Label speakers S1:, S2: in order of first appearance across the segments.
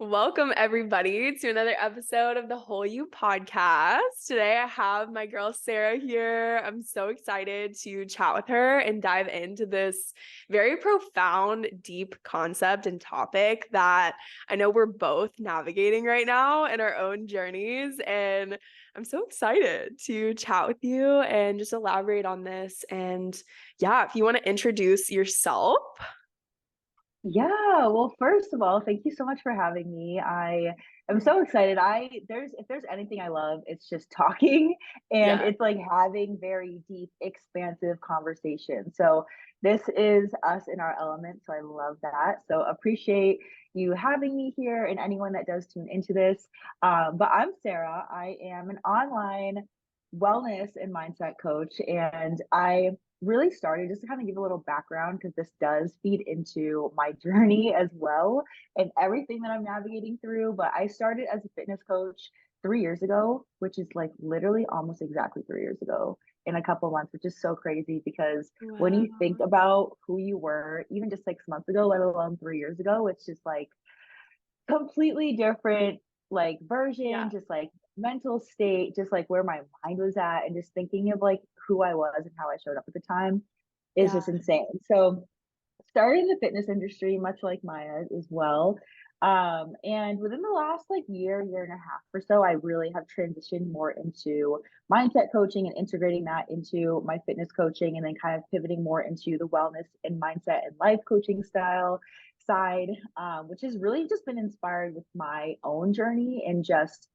S1: Welcome, everybody, to another episode of the Whole You podcast. Today, I have my girl Sara here. I'm so excited to chat with her and dive into this very profound, deep concept and topic that I know we're both navigating right now in our own journeys. And I'm so excited to chat with you and just elaborate on this. And yeah, if you want to introduce yourself.
S2: Yeah, well, first of all, thank you so much for having me. I am so excited. If there's anything I love, it's just talking and
S1: Yeah.
S2: it's like having very deep, expansive conversation. So this is us in our element. So I love that. So appreciate you having me here and anyone that does tune into this. But I'm Sara. I am an online wellness and mindset coach, and I really started just to kind of give a little background because this does feed into my journey as well and everything that I'm navigating through. But I started as a fitness coach 3 years ago, which is like literally almost exactly 3 years ago in a couple months, which is so crazy because when
S1: Wow.
S2: you think about who you were even just 6 months ago, let alone 3 years ago, it's just like completely different like version,
S1: Yeah.
S2: just like mental state, just like where my mind was at, and just thinking of like who I was and how I showed up at the time is
S1: Yeah.
S2: just insane. So started in the fitness industry, much like Maya as well. And within the last like year and a half or so, I really have transitioned more into mindset coaching and integrating that into my fitness coaching, and then kind of pivoting more into the wellness and mindset and life coaching style side, which has really just been inspired with my own journey and just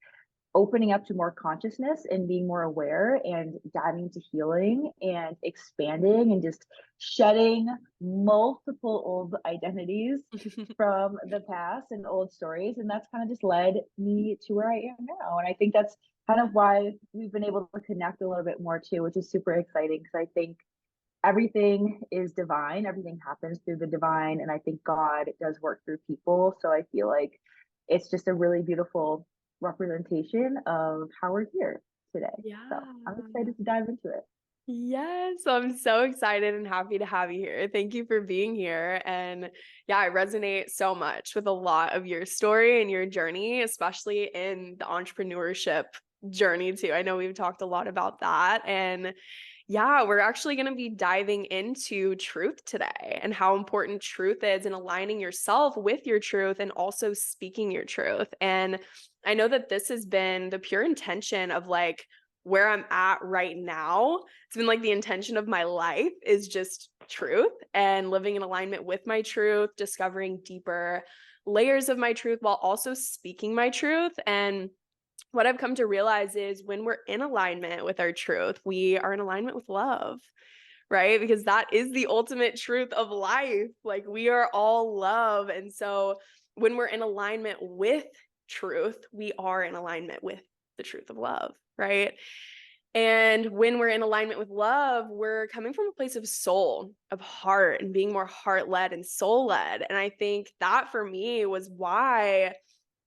S2: opening up to more consciousness and being more aware and diving into healing and expanding and just shedding multiple old identities from the past and old stories. And that's kind of just led me to where I am now. And I think that's kind of why we've been able to connect a little bit more too, which is super exciting because I think everything is divine, everything happens through the divine. And I think God does work through people. So I feel like it's just a really beautiful representation of how we're here today. So I'm
S1: Yeah.
S2: excited to dive into it.
S1: Yes, I'm so excited and happy to have you here. Thank you for being here. And yeah, I resonate so much with a lot of your story and your journey, especially in the entrepreneurship journey too. I know we've talked a lot about that. And yeah, we're actually going to be diving into truth today and how important truth is and aligning yourself with your truth and also speaking your truth. And I know that this has been the pure intention of like where I'm at right now. It's been like the intention of my life is just truth and living in alignment with my truth, discovering deeper layers of my truth while also speaking my truth. And what I've come to realize is when we're in alignment with our truth, we are in alignment with love, right? Because that is the ultimate truth of life. Like we are all love. And so when we're in alignment with truth, we are in alignment with the truth of love, right? And when we're in alignment with love, we're coming from a place of soul, of heart, and being more heart led and soul led. And I think that for me was why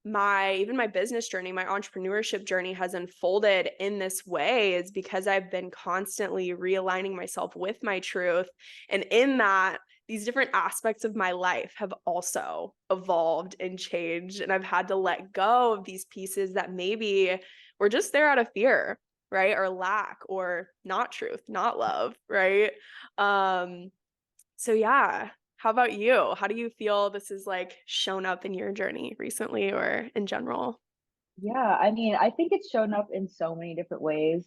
S1: even my business journey, my entrepreneurship journey has unfolded in this way is because I've been constantly realigning myself with my truth. And in that, these different aspects of my life have also evolved and changed. And I've had to let go of these pieces that maybe were just there out of fear, right? Or lack, or not truth, not love, right? Um, so yeah, how about you? How do you feel this has like shown up in your journey recently or in general?
S2: Yeah, I mean, I think it's shown up in so many different ways,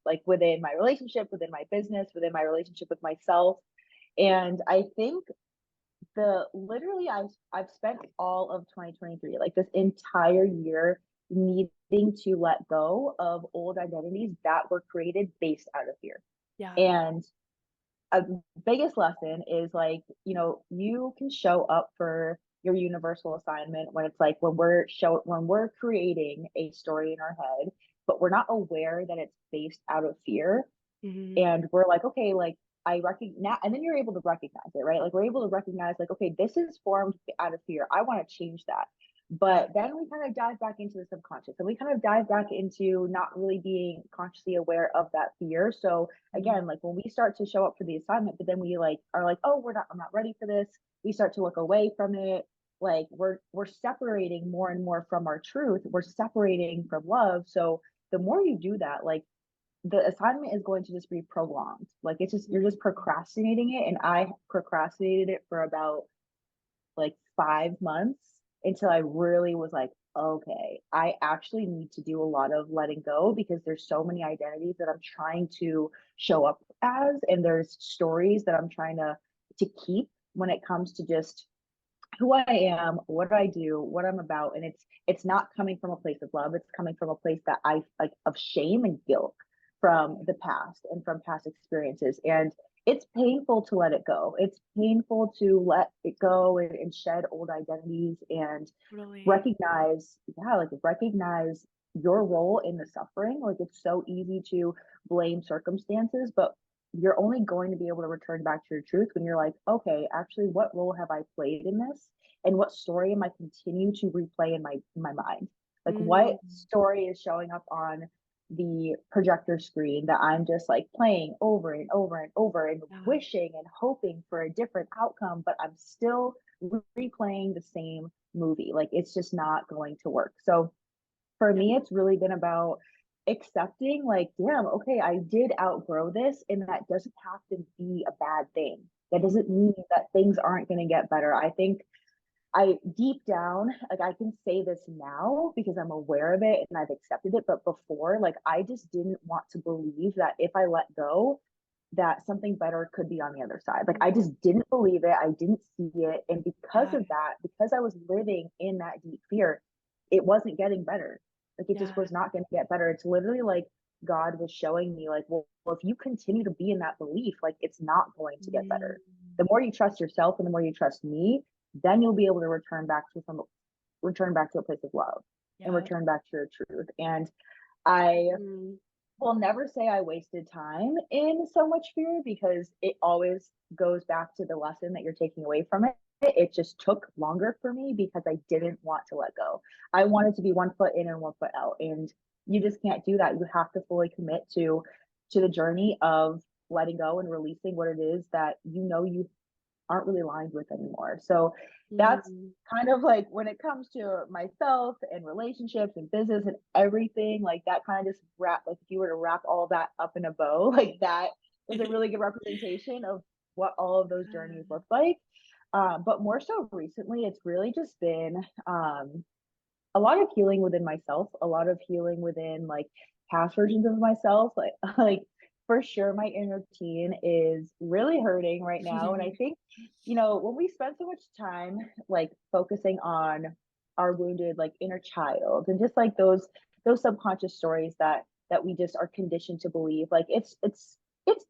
S2: like within my relationship, within my business, within my relationship with myself. And I think the literally I've spent all of 2023, like this entire year, needing to let go of old identities that were created based out of fear.
S1: Yeah.
S2: And a biggest lesson is like, you can show up for your universal assignment when it's like when we're creating a story in our head, but we're not aware that it's based out of fear,
S1: Hmm.
S2: and we're like, okay, like I recognize, and then you're able to recognize it, right? Like we're able to recognize, like, okay, this is formed out of fear. I want to change that.
S1: Yeah.
S2: But then we kind of dive back into the subconscious, and we kind of dive back into not really being consciously aware of that fear. So
S1: Mhm.
S2: again, like when we start to show up for the assignment, but then we like are like, oh, I'm not ready for this. We start to look away from it. like we're separating more and more from our truth. We're separating from love. So the more you do that, like the assignment is going to just be prolonged. Like it's just you're just procrastinating it. And I procrastinated it for about like 5 months until I really was like, okay, I actually need to do a lot of letting go because there's so many identities that I'm trying to show up as, and there's stories that I'm trying to keep when it comes to just who I am, what I do, what I'm about. And it's not coming from a place of love. It's coming from a place that I like of shame and guilt from the past and from past experiences. And it's painful to let it go. It's painful to let it go and shed old identities and
S1: Totally.
S2: recognize, yeah, like recognize your role in the suffering. Like it's so easy to blame circumstances, but you're only going to be able to return back to your truth when you're like, okay, actually, what role have I played in this? And what story am I continue to replay in my mind? Like what
S1: Mm,
S2: story is showing up on the projector screen that I'm just like playing over and over and over and
S1: yeah.
S2: wishing and hoping for a different outcome, but I'm still replaying the same movie. Like it's just not going to work. So for
S1: Yeah.
S2: me, it's really been about accepting, like, damn, okay, I did outgrow this, and that doesn't have to be a bad thing. That
S1: Mhm.
S2: doesn't mean that things aren't going to get better. I think I deep down, like I can say this now because I'm aware of it and I've accepted it. But before, like I just didn't want to believe that if I let go, that something better could be on the other side. Like I
S1: Mm,
S2: just didn't believe it. I didn't see it. And because
S1: yeah.
S2: of that, because I was living in that deep fear, it wasn't getting better. Like it just
S1: Yeah.
S2: was not going to get better. It's literally like God was showing me, like, well, if you continue to be in that belief, like it's not going to get
S1: Mm,
S2: better. The more you trust yourself and the more you trust me, then you'll be able to return back to a place of love and
S1: yeah.
S2: return back to your truth. And I
S1: Mm,
S2: will never say I wasted time in so much fear because it always goes back to the lesson that you're taking away from it. It just took longer for me because I didn't want to let go. I wanted to be 1 foot in and 1 foot out. And you just can't do that. You have to fully commit to the journey of letting go and releasing what it is that you aren't really aligned with anymore. So that's
S1: mm,
S2: kind of like when it comes to myself and relationships and business and everything, like that kind of just wrap, like if you were to wrap all that up in a bow, like that is a really good representation of what all of those journeys look like. But more so recently, it's really just been a lot of healing within myself, a lot of healing within like past versions of myself. Like like for sure my inner teen is really hurting right now. And I think, when we spend so much time like focusing on our wounded like inner child and just like those subconscious stories that we just are conditioned to believe, like it's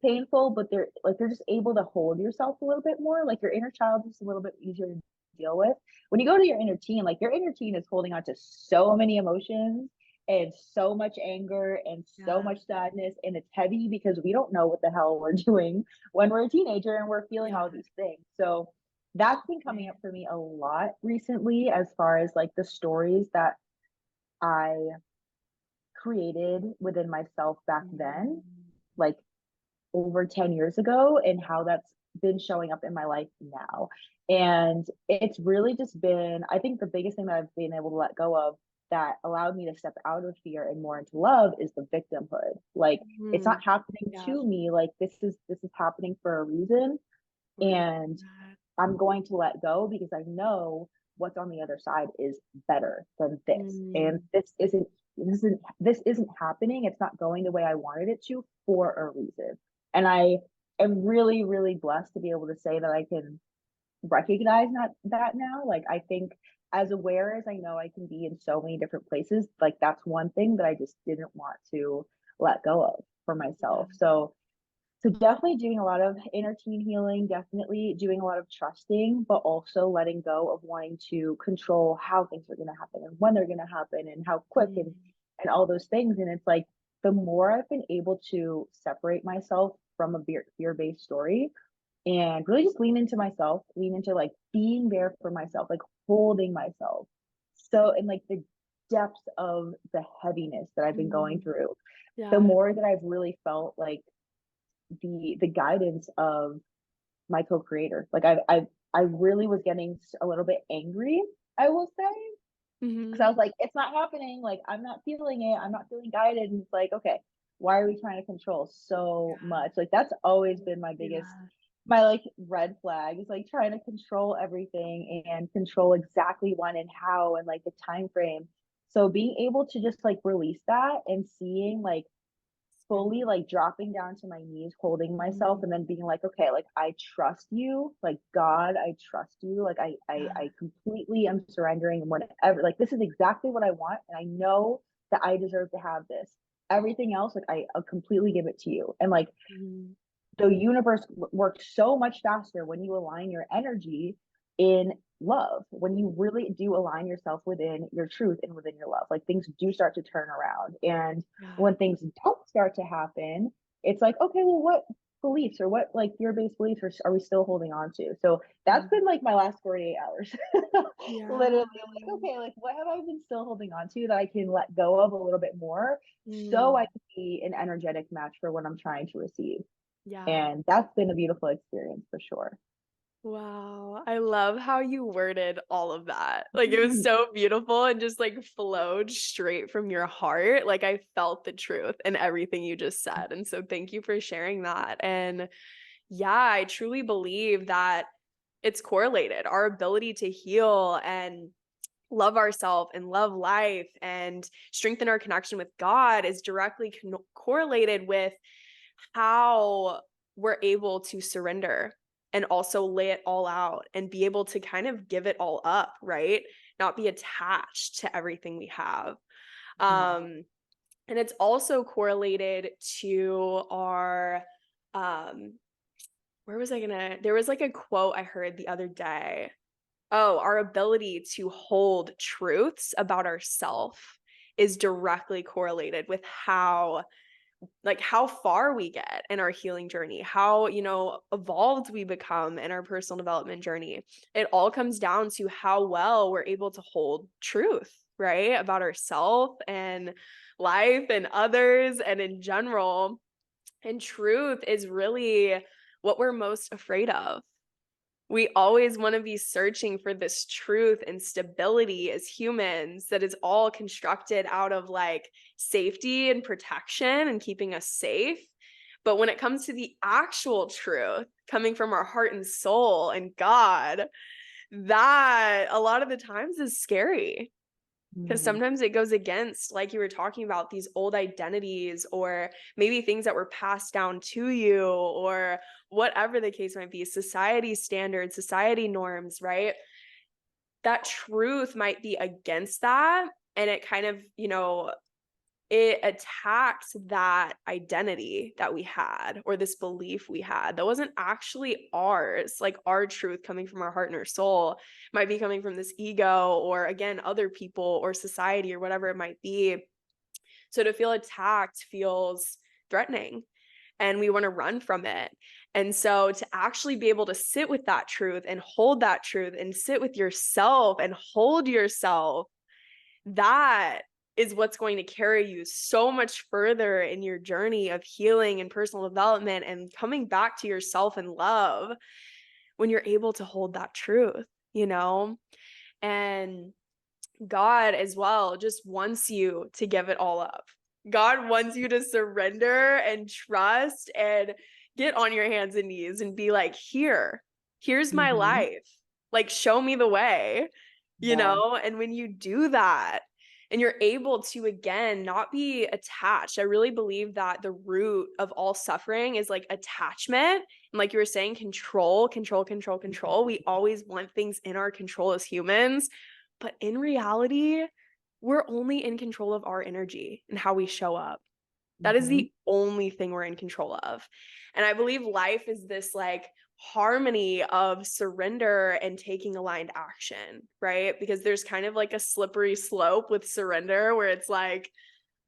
S2: painful, but they're just able to hold yourself a little bit more. Like your inner child is a little bit easier to deal with. When you go to your inner teen, like your inner teen is holding on to so many emotions and so much anger and so
S1: yeah.
S2: much sadness, and it's heavy because we don't know what the hell we're doing when we're a teenager and we're feeling
S1: Yeah.
S2: all these things. So that's been coming
S1: Totally.
S2: up for me a lot recently as far as like the stories that I created within myself back then,
S1: Mm,
S2: like over 10 years ago, and how that's been showing up in my life now.
S1: yeah.
S2: And it's really just been, I think the biggest thing that I've been able to let go of that allowed me to step out of fear and more into love is the victimhood. Like it's
S1: Mm,
S2: not happening
S1: yeah.
S2: to me. Like this is happening for a reason.
S1: Release
S2: And
S1: that.
S2: I'm going to let go because I know what's on the other side is better than this. And
S1: Mm,
S2: this isn't happening. It's not going the way I wanted it to for a reason. And I am really, really blessed to be able to say that I can recognize that now. Like I think as aware as I know I can be in so many different places, like that's one thing that I just didn't want to let go of for
S1: yeah.
S2: myself. So definitely doing a lot of inner teen healing, definitely doing a lot of trusting, but also letting go of wanting to control how things are going to happen and when they're going to happen and how quick
S1: Mm,
S2: and all those things. And it's like the more I've been able to separate myself from a fear-based story and really just lean into myself, lean into like being there for myself, like holding myself. So in like the depths of the heaviness that I've been going
S1: mm,
S2: through, the
S1: yeah.
S2: more that I've really felt like the guidance of my co-creator. Like I've I really was getting a little bit angry, I will say, because I
S1: Mhm.
S2: was like, it's not happening. Like, I'm not feeling it. I'm not feeling guided. And it's like, okay, why are we trying to control so much? Like, that's always been my biggest,
S1: Yeah.
S2: my like red flag is like trying to control everything and control exactly when and how and like the time frame. So being able to just like release that and seeing like fully like dropping down to my knees, holding myself,
S1: Mhm.
S2: and then being like, okay, like I trust you, like God, I trust you, like
S1: Yeah.
S2: I completely am surrendering and whatever. Like this is exactly what I want, and I know that I deserve to have this. Everything else, like I'll completely give it to you, and like
S1: Mhm.
S2: the universe works so much faster when you align your energy in love, when you really do align yourself within your truth and within your love, like things do start to turn around. And
S1: Yeah.
S2: when things don't start to happen, it's like, okay, well, what beliefs or what like fear-based beliefs are we still holding on to? So that's
S1: Mhm.
S2: been like my last 48 hours. Literally,
S1: Yeah.
S2: I'm like, okay, like what have I been still holding on to that I can let go of a little bit more so I
S1: Mm.
S2: can be an energetic match for what I'm trying to receive.
S1: Yeah.
S2: And that's been a beautiful experience for sure.
S1: Wow. I love how you worded all of that. Like it was so beautiful and just like flowed straight from your heart. Like I felt the truth in everything you just said. And so thank you for sharing that. And yeah, I truly believe that it's correlated. Our ability to heal and love ourselves and love life and strengthen our connection with God is directly correlated with how we're able to surrender and also lay it all out and be able to kind of give it all up, right? Not be attached to everything we have.
S2: Mhm.
S1: Um, and it's also correlated to our, um, where was I gonna? There was like a quote I heard the other day. Oh, our ability to hold truths about ourselves is directly correlated with how far we get in our healing journey, how, evolved we become in our personal development journey. It all comes down to how well we're able to hold truth, right? About ourselves and life and others and in general. And truth is really what we're most afraid of. We always want to be searching for this truth and stability as humans that is all constructed out of like safety and protection and keeping us safe. But when it comes to the actual truth coming from our heart and soul and God, that a lot of the times is scary. Because
S2: Mhm.
S1: sometimes it goes against, like you were talking about, these old identities or maybe things that were passed down to you or whatever the case might be, society standards, society norms, right? That truth might be against that. And it kind of, it attacks that identity that we had or this belief we had that wasn't actually ours, like our truth coming from our heart and our soul might be coming from this ego or again other people or society or whatever it might be. So to feel attacked feels threatening and we want to run from it. And so to actually be able to sit with that truth and hold that truth and sit with yourself and hold yourself, that is what's going to carry you so much further in your journey of healing and personal development and coming back to yourself and love when you're able to hold that truth, you know? And God as well just wants you to give it all up. God wants you to surrender and trust and get on your hands and knees and be like, here's my
S2: Mhm.
S1: life. Like, show me the way,
S2: Yeah.
S1: And when you do that, and you're able to again not be attached. I really believe that the root of all suffering is like attachment. And like you were saying, control, control, control, control. We always want things in our control as humans. But in reality, we're only in control of our energy and how we show up. That is
S2: Mhm.
S1: the only thing we're in control of. And I believe life is this like harmony of surrender and taking aligned action, right? Because there's kind of like a slippery slope with surrender where it's like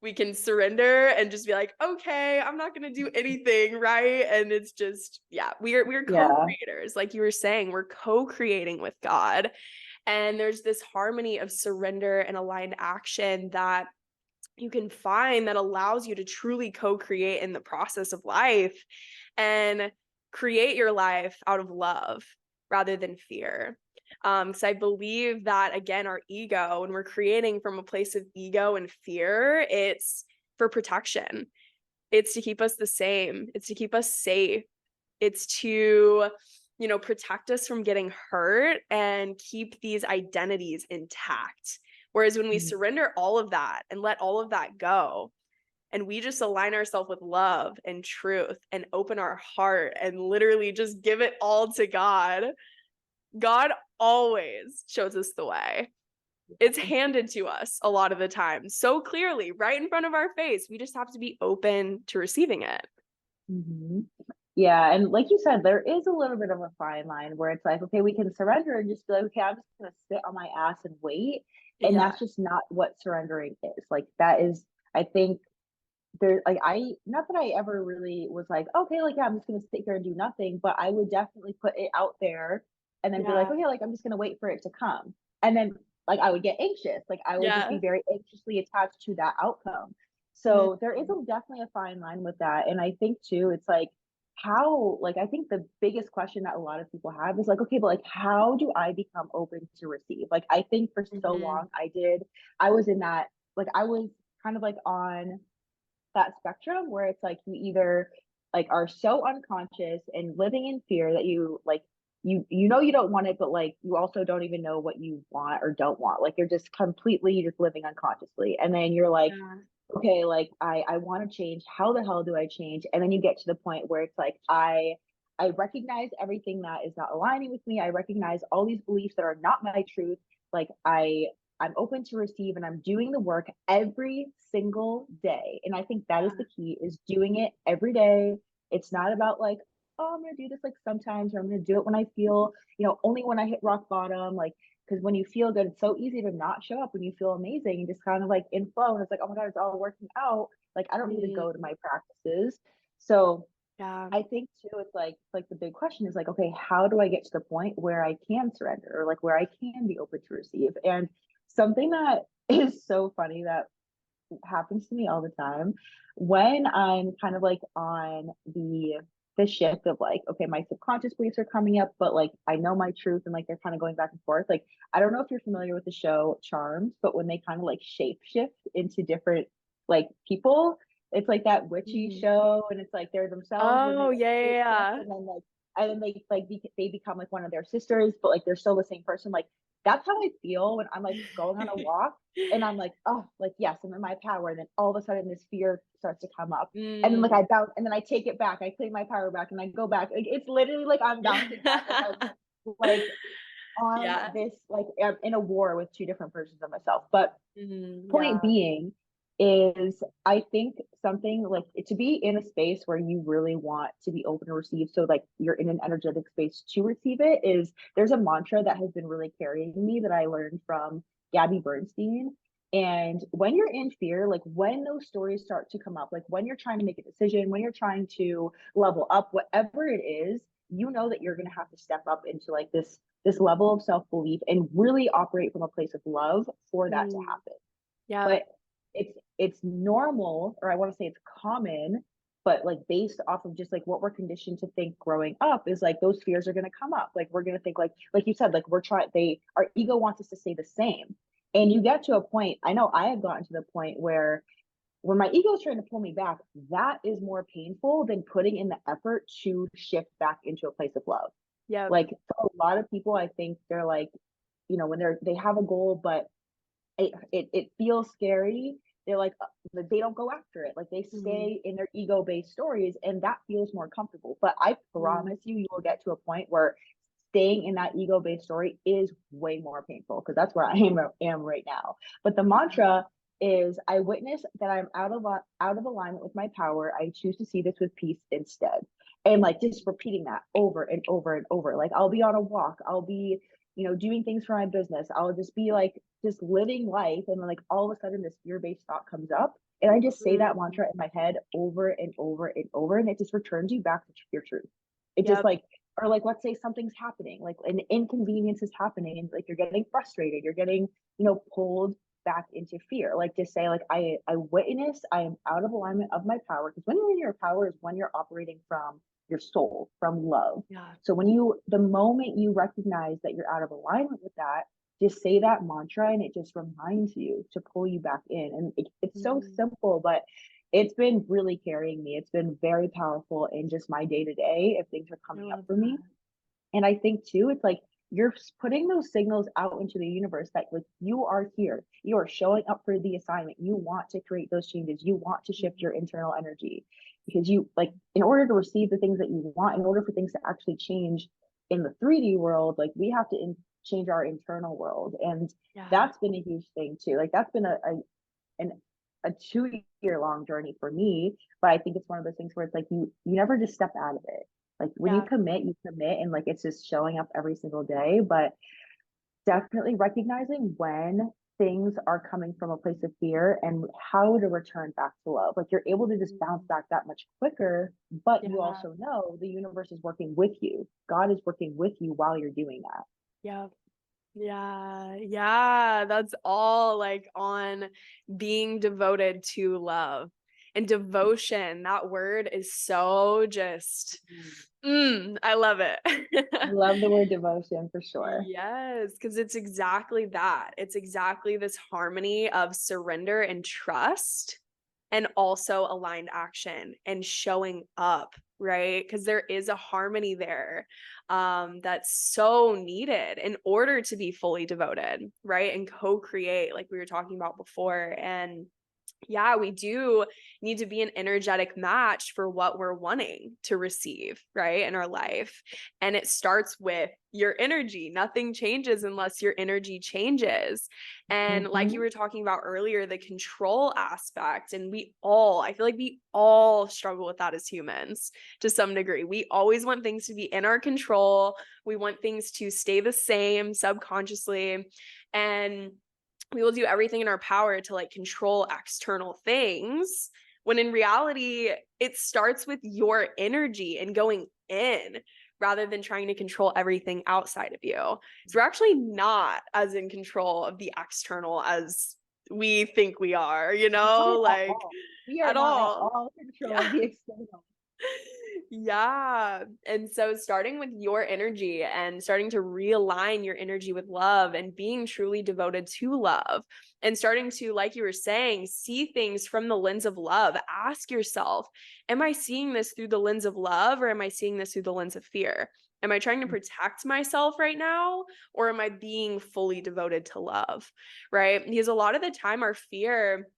S1: we can surrender and just be like, okay, I'm not going to do anything, right? And it's just, yeah, we're
S2: Yeah.
S1: co-creators. Like you were saying, we're co-creating with God. And there's this harmony of surrender and aligned action that you can find that allows you to truly co-create in the process of life and create your life out of love rather than fear. Because I believe that, again, our ego, when we're creating from a place of ego and fear, it's for protection. It's to keep us the same. It's to keep us safe. It's to, protect us from getting hurt and keep these identities intact. Whereas when we
S2: Mhm.
S1: surrender all of that and let all of that go, and we just align ourselves with love and truth and open our heart and literally just give it all to God, God always shows us the way. It's handed to us a lot of the time so clearly, right in front of our face. We just have to be open to receiving it.
S2: Mhm. Yeah, and like you said, there is a little bit of a fine line where it's like, okay, we can surrender and just be like, okay, I'm just gonna sit on my ass and wait. And
S1: Yeah.
S2: that's just not what surrendering is. Like that is, I think there like I not that I ever really was like, okay, like yeah, I'm just gonna sit here and do nothing, but I would definitely put it out there and then be like,
S1: Yeah.
S2: okay, like I'm just gonna wait for it to come. And then like I would get anxious. Like I would just
S1: Yeah.
S2: be very anxiously attached to that outcome. So there is definitely a fine line with that. And I think too, it's like how like I think the biggest question that a lot of people have is like, okay, but like how do I become open to receive? Like I think for so
S1: Mm-hmm.
S2: long I was in that like I was kind of like on that spectrum where it's like you either like are so unconscious and living in fear that you like you know you don't want it, but like you also don't even know what you want or don't want. Like you're just completely just living unconsciously. And then you're like,
S1: Yeah.
S2: okay, like I want to change. How the hell do I change? And then you get to the point where it's like I recognize everything that is not aligning with me. I recognize all these beliefs that are not my truth. Like I'm open to receive and I'm doing the work every single day. And I think that is the key is doing it every day. It's not about like, oh, I'm going to do this like sometimes or I'm going to do it when I feel, only when I hit rock bottom. Like, because when you feel good, it's so easy to not show up when you feel amazing and just kind of like in flow. And it's like, oh my God, it's all working out. Like, I don't need to go to
S1: Mm-hmm.
S2: my practices. So
S1: Yeah.
S2: I think too, it's like the big question is like, okay, how do I get to the point where I can surrender or like where I can be open to receive? And something that is so funny that happens to me all the time when I'm kind of like on the shift of like, okay, my subconscious beliefs are coming up, but like I know my truth and like they're kind of going back and forth. Like I don't know if you're familiar with the show Charmed, but when they kind of like shape shift into different like people, it's like that witchy
S1: Mm-hmm.
S2: show, and it's like they're themselves, and they
S1: Oh,
S2: like
S1: yeah,
S2: shape shift,
S1: yeah,
S2: and then they become like one of their sisters, but like they're still the same person. Like that's how I feel when I'm like going on a
S1: yeah.
S2: walk and I'm like, oh, like yes, I'm in my power. And then all of a sudden this fear starts to come up. And then like
S1: Mm.
S2: I bounce and then I take it back. I claim my power back and I go back. Like it's literally like I'm bouncing back. Like on
S1: Yeah.
S2: this, like in a war with two different versions of myself. But point
S1: Yeah.
S2: being is I think something like to be in a space where you really want to be open to receive, so like you're in an energetic space to receive it, is there's a mantra that has been really carrying me that I learned from Gabby Bernstein. And when you're in fear, like when those stories start to come up, like when you're trying to make a decision, when you're trying to level up, whatever it is, you know that you're going to have to step up into like this level of self-belief and really operate from a place of love for that to
S1: Mm.
S2: happen.
S1: Yeah.
S2: But it's normal, or I want to say it's common, but like based off of just like what we're conditioned to think growing up is like those fears are going to come up. Like we're going to think like you said, like we're trying our ego wants us to stay the same. And you get to a point, I know I have gotten to the point where when my ego is trying to pull me back, that is more painful than putting in the effort to shift back into a place of love.
S1: Yep.
S2: Like for a lot of people, I think they're like, when they have a goal, but it feels scary. They're like they don't go after it. Like they
S1: Mm.
S2: stay in their ego based stories, and that feels more comfortable. But I
S1: Mm.
S2: promise you, you will get to a point where staying in that ego based story is way more painful because that's where I am right now. But the mantra is I witness that I'm out of alignment with my power. I choose to see this with peace instead. And like just repeating that over and over and over. Like I'll be on a walk, I'll be, doing things for my business. I'll just be like just living life. And then like all of a sudden this fear-based thought comes up. And I just say that
S1: Mm.
S2: mantra in my head over and over and over. And it just returns you back to your truth. It just
S1: Yep.
S2: like, or like let's say something's happening, like an inconvenience is happening, and like you're getting frustrated, you're getting, pulled back into fear. Like just say, like, I witness I am out of alignment of my power. Because when you're in your power is when you're operating from your soul, from love.
S1: Yeah.
S2: So the moment you recognize that you're out of alignment with that, just say that mantra and it just reminds you to pull you back in. And it's so
S1: Mm,
S2: simple, but it's been really carrying me. It's been very powerful in just my day to day if things are
S1: I
S2: coming up
S1: love
S2: for me.
S1: that.
S2: And I think too, it's like you're putting those signals out into the universe that like you are here, you are showing up for the assignment. You want to create those changes, you want to shift your
S1: Mhm.
S2: internal energy because you like, in order to receive the things that you want, in order for things to actually change in the 3D world, like we have to change our internal world. And
S1: Yeah.
S2: that's been a huge thing too. Like that's been an a 2 year long journey for me. But I think it's one of those things where it's like you never just step out of it. Like when
S1: Yeah.
S2: you commit and like it's just showing up every single day. But definitely recognizing when things are coming from a place of fear and how to return back to love. Like you're able to just bounce
S1: Mm,
S2: back that much quicker, but you
S1: yeah.
S2: also know the universe is working with you. God is working with you while you're doing that.
S1: Yeah. Yeah, yeah, that's all like on being devoted to love. And devotion, that word is so just,
S2: Mm.
S1: I love
S2: I
S1: it.
S2: love the word devotion for sure.
S1: Yes, because it's exactly that. It's exactly this harmony of surrender and trust, and also aligned action and showing up, right? Because there is a harmony there that's so needed in order to be fully devoted, right? And co-create, like we were talking about before. And yeah, we do need to be an energetic match for what we're wanting to receive, right, in our life. And it starts with your energy. Nothing changes unless your energy changes. And like you
S2: Hmm.
S1: were talking about earlier, the control aspect, and I feel like we all struggle with that as humans to some degree. We always want things to be in our control. We want things to stay the same subconsciously. And we will do everything in our power to like control external things, when in reality it starts with your energy and going in, rather than trying to control everything outside of you. So we're actually not as in control of the external as we think we are,
S2: Not at
S1: like
S2: all. We are
S1: at
S2: not at
S1: all.
S2: all control
S1: Yeah.
S2: of the external.
S1: Yeah. And so starting with your energy and starting to realign your energy with love and being truly devoted to love, and starting to, like you were saying, see things from the lens of love. Ask yourself, am I seeing this through the lens of love, or am I seeing this through the lens of fear? Am I trying to protect myself right now, or am I being fully devoted to love? Right? Because a lot of the time our fear,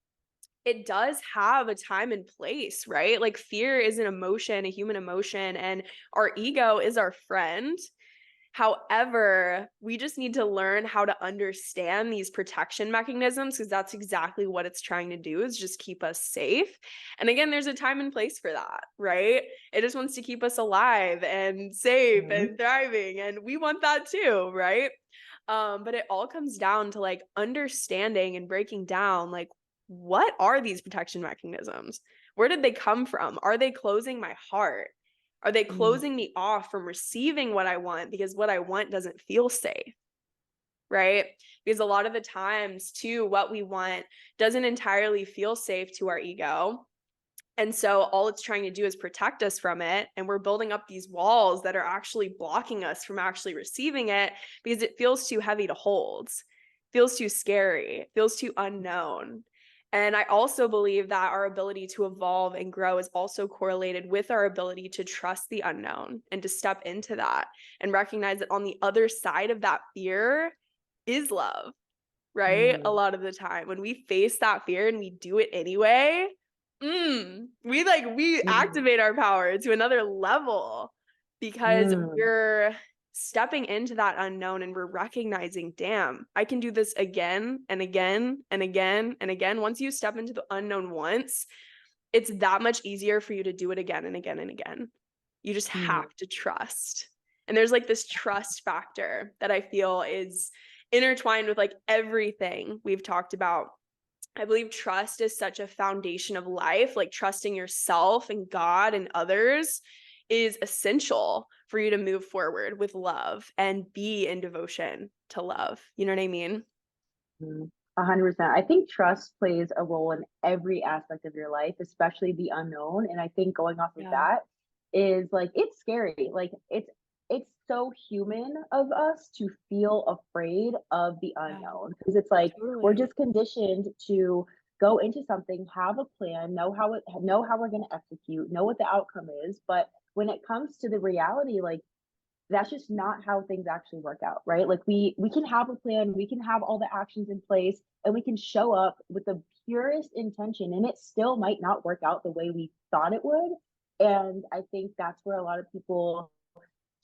S1: it does have a time and place, right? Like fear is an emotion, a human emotion, and our ego is our friend. However, we just need to learn how to understand these protection mechanisms, because that's exactly what it's trying to do, is just keep us safe. And again, there's a time and place for that, right? It just wants to keep us alive and safe
S2: Mhm.
S1: and thriving, and we want that too, right? But it all comes down to like understanding and breaking down, like, what are these protection mechanisms? Where did they come from? Are they closing my heart? Are they
S2: Mm,
S1: closing me off from receiving what I want because what I want doesn't feel safe? Right? Because a lot of the times, too, what we want doesn't entirely feel safe to our ego. And so all it's trying to do is protect us from it. And we're building up these walls that are actually blocking us from actually receiving it, because it feels too heavy to hold, feels too scary, feels too unknown. And I also believe that our ability to evolve and grow is also correlated with our ability to trust the unknown and to step into that and recognize that on the other side of that fear is love, right? A
S2: mm,
S1: lot of the time when we face that fear and we do it anyway, we
S2: mm,
S1: activate our power to another level, because
S2: mm,
S1: we're stepping into that unknown and we're recognizing, damn, I can do this again and again and again and again. Once you step into the unknown once, it's that much easier for you to do it again and again and again. You just
S2: mm,
S1: have to trust. And there's like this trust factor that I feel is intertwined with like everything we've talked about. I believe trust is such a foundation of life, like trusting yourself and God and others is essential for you to move forward with love and be in devotion to love. You know what I mean?
S2: mm. 100%. I think trust plays a role in every aspect of your life, especially the unknown. And I think going off of
S1: Yeah.
S2: that, is like it's scary. Like it's so human of us to feel afraid of the
S1: Yeah,
S2: unknown because it's like we're
S1: totally.
S2: just conditioned to go into something, have a plan, know how we're going to execute, know what the outcome is, but when it comes to the reality, like that's just not how things actually work out, right? Like we can have a plan, we can have all the actions in place, and we can show up with the purest intention, and it still might not work out the way we thought it would. And I think that's where a lot of people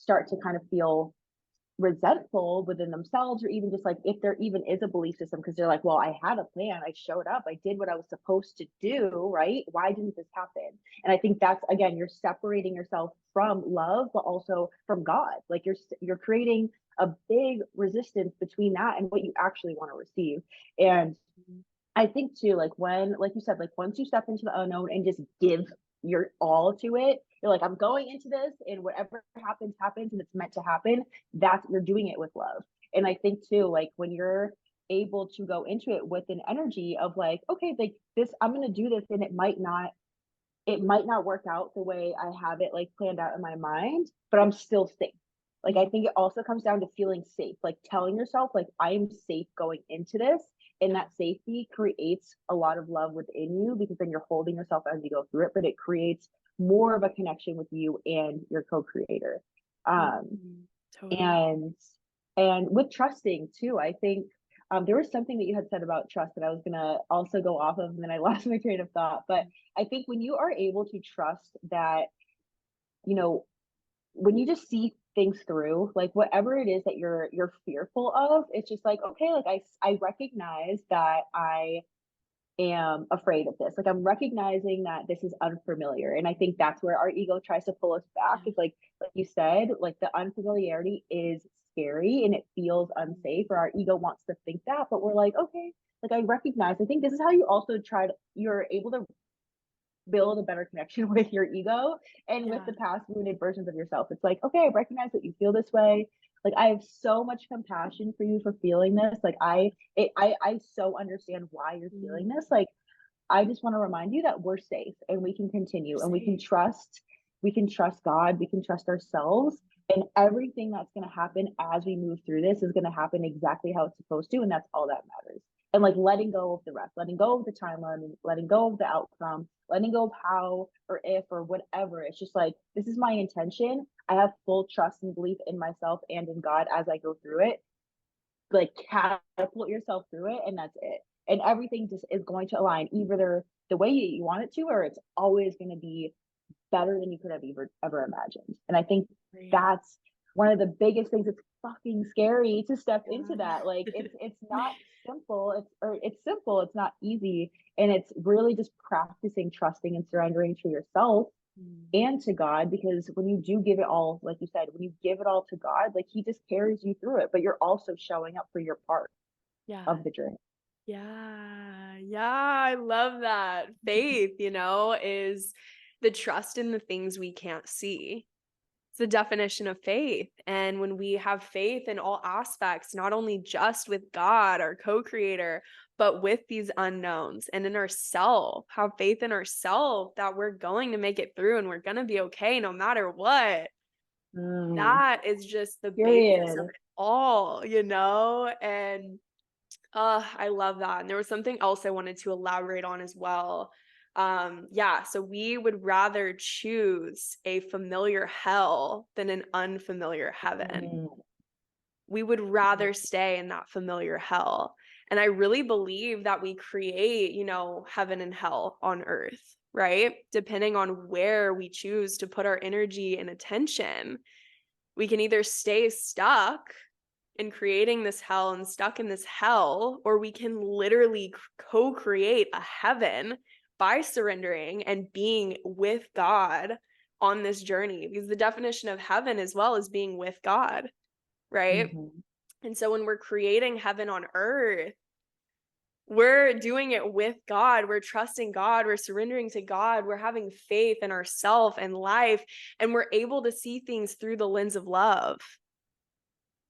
S2: start to kind of feel resentful within themselves, or even just like if there even is a belief system, because they're like, well, I had a plan, I showed up, I did what I was supposed to do, right? Why didn't this happen? And I think that's, again, you're separating yourself from love but also from God. Like you're creating a big resistance between that and what you actually want to receive. And
S1: Mhm.
S2: I think too, like when, like you said, like once you step into the unknown and just give your all to it, you're like, I'm going into this, and whatever happens, happens, and it's meant to happen. That's you're doing it with love. And I think too, like when you're able to go into it with an energy of like, okay, like this, I'm gonna do this, and it might not work out the way I have it like planned out in my mind, but I'm still safe. Like I
S1: Mhm.
S2: think it also comes down to feeling safe, like telling yourself like I am safe going into this, and
S1: Yeah,
S2: that safety creates a lot of love within you because then you're holding yourself as you go through it, but it creates more of a connection with you and your co-creator. Um,
S1: mhm. Totally.
S2: and with trusting too, I think there was something that you had said about trust that I was gonna also go off of, and then I lost my train of thought. But I think when you are able to trust that, you know, when you just see things through, like whatever it is that you're fearful of, it's just like, okay, like I recognize that I am afraid of this. Like I'm recognizing that this is unfamiliar. And I think that's where our ego tries to pull us back.
S1: Yeah.
S2: Is like you said, like the unfamiliarity is scary and it feels unsafe, or our ego wants to think that, but we're like, okay, like I recognize. I think this is how you also you're able to build a better connection with your ego and with
S1: Yeah.
S2: the past wounded versions of yourself. It's like, okay, I recognize that you feel this way. Like I have so much compassion for you for feeling this. Like I so understand why you're feeling
S1: Mm.
S2: this. Like I just want to remind you that we're safe and we can continue and
S1: Safe.
S2: we can trust God, we can trust ourselves, and everything that's going to happen as we move through this is going to happen exactly how it's supposed to, and that's all that matters. And like letting go of the rest, letting go of the timeline, letting go of the outcome, letting go of how or if or whatever. It's just like this is my intention. I have full trust and belief in myself and in God as I go through it. Like catapult yourself through it, and that's it. And everything just is going to align either the way you want it to, or it's always going to be better than you could have ever imagined. And I think
S1: Great.
S2: that's one of the biggest things. It's fucking scary to step into that. Like
S1: Yeah.
S2: it's not simple. It's simple. It's not easy, and it's really just practicing trusting and surrendering to yourself
S1: Mm.
S2: and to God, because when you do give it all, like you said, when you give it all to God, like He just carries you through it, but you're also showing up for your part
S1: Yeah.
S2: of the journey.
S1: Yeah. Yeah. I love that. Faith, is the trust in the things we can't see. It's the definition of faith. And when we have faith in all aspects, not only just with God, our co creator, but with these unknowns and in ourselves, have faith in ourselves that we're going to make it through and we're going to be okay no matter what.
S2: Mm,
S1: That is just the basis of
S2: period.
S1: it all. And I love that. And there was something else I wanted to elaborate on as well. Yeah, so we would rather choose a familiar hell than an unfamiliar heaven.
S2: Mm,
S1: We would rather stay in that familiar hell. And I really believe that we create, heaven and hell on earth, right? Depending on where we choose to put our energy and attention. We can either stay stuck in creating this hell and stuck in this hell, or we can literally co-create a heaven by surrendering and being with God on this journey. Because the definition of heaven as well is being with God, right?
S2: mhm,
S1: And so when we're creating heaven on earth, we're doing it with God. We're trusting God. We're surrendering to God. We're having faith in ourself and life, and we're able to see things through the lens of love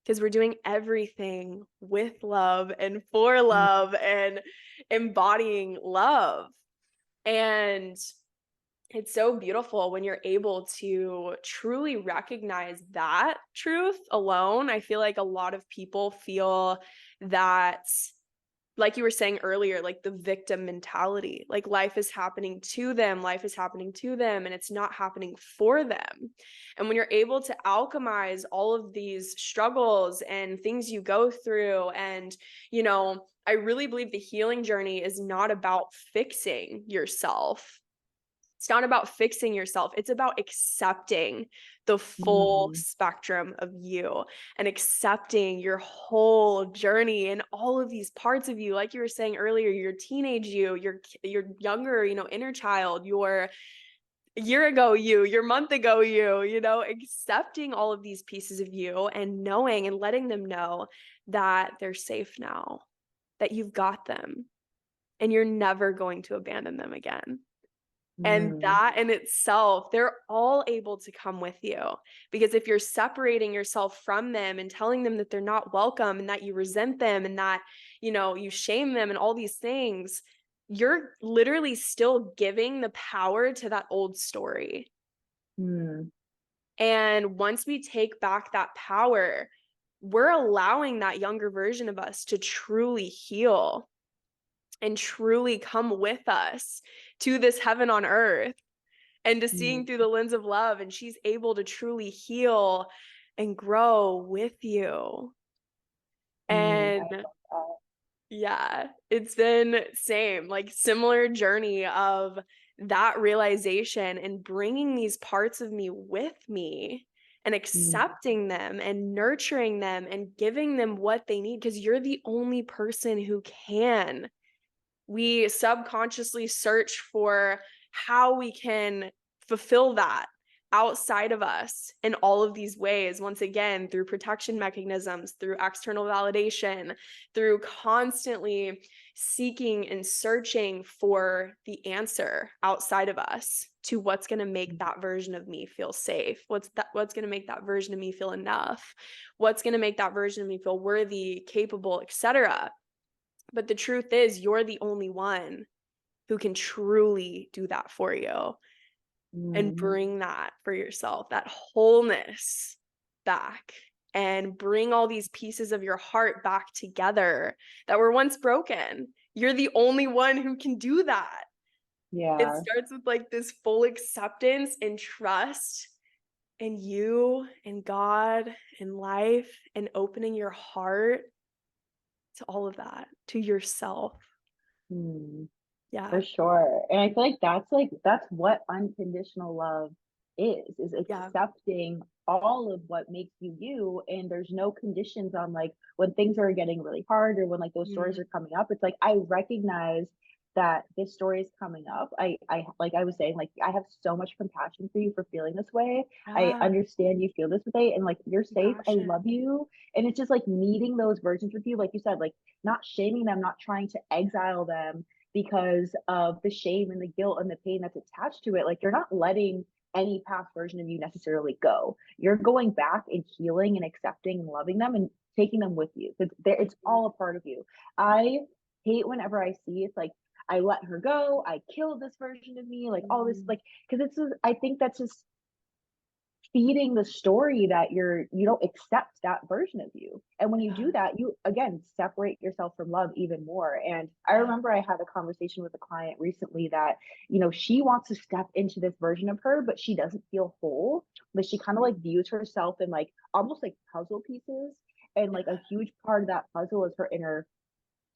S1: because we're doing everything with love and for
S2: mm,
S1: love and embodying love. And it's so beautiful when you're able to truly recognize that truth alone. I feel like a lot of people feel that, like you were saying earlier, like the victim mentality, like life is happening to them, life is happening to them, and it's not happening for them. And when you're able to alchemize all of these struggles and things you go through, and, I really believe the healing journey is not about fixing yourself. It's not about fixing yourself. It's about accepting the full
S2: Mm,
S1: spectrum of you and accepting your whole journey and all of these parts of you. Like you were saying earlier, your teenage you, your younger, inner child, your year ago you, your month ago you, accepting all of these pieces of you and knowing and letting them know that they're safe now, that you've got them and you're never going to abandon them again. And
S2: mm,
S1: that in itself, they're all able to come with you. Because if you're separating yourself from them and telling them that they're not welcome and that you resent them and that, you shame them and all these things, you're literally still giving the power to that old story.
S2: mm,
S1: And once we take back that power, we're allowing that younger version of us to truly heal and truly come with us to this heaven on earth and to seeing through
S2: mm,
S1: the lens of love, and she's able to truly heal and grow with you.
S2: I
S1: And
S2: love that.
S1: yeah, it's been same, like similar journey of that realization and bringing these parts of me with me and
S2: Mm,
S1: accepting them and nurturing them and giving them what they need, because you're the only person who can. We subconsciously search for how we can fulfill that outside of us in all of these ways. Once again, through protection mechanisms, through external validation, through constantly seeking and searching for the answer outside of us to what's going to make that version of me feel safe, what's going to make that version of me feel enough, what's going to make that version of me feel worthy, capable, etc. But the truth is, you're the only one who can truly do that for you and
S2: mm,
S1: bring that for yourself, that wholeness back, and bring all these pieces of your heart back together that were once broken. You're the only one who can do that. It
S2: yeah.
S1: starts with like this full acceptance and trust in you and God and life and opening your heart to all of that, to yourself.
S2: Mm. For
S1: Yeah.
S2: sure. And I feel like that's what unconditional love is
S1: Yeah.
S2: accepting all of what makes you you, and there's no conditions on like when things are getting really hard or when like those stories
S1: Mm,
S2: are coming up. It's like I recognize that this story is coming up. I like I was saying, like I have so much compassion for you for feeling this way. I
S1: yeah,
S2: understand you feel this way and like you're safe. I love
S1: compassion.
S2: you. And it's just like meeting those versions with you, like you said, like not shaming them, not trying to exile them because of the shame and the guilt and the pain that's attached to it. Like you're not letting any past version of you necessarily go. You're going back and healing and accepting and loving them and taking them with you. It's
S1: Mhm.
S2: all a part of you. I hate whenever I see it's like I let her go. I killed this version of me. Like all this,
S1: Mhm.
S2: like because I think that's just feeding the story that you don't accept that version of you. And when you
S1: Yeah,
S2: do that, you again separate yourself from love even more. And I
S1: yeah.
S2: remember I had a conversation with a client recently that, she wants to step into this version of her, but she doesn't feel whole. But she kind of
S1: Mhm.
S2: like views herself in like almost like puzzle pieces. And like a huge part of that puzzle is her inner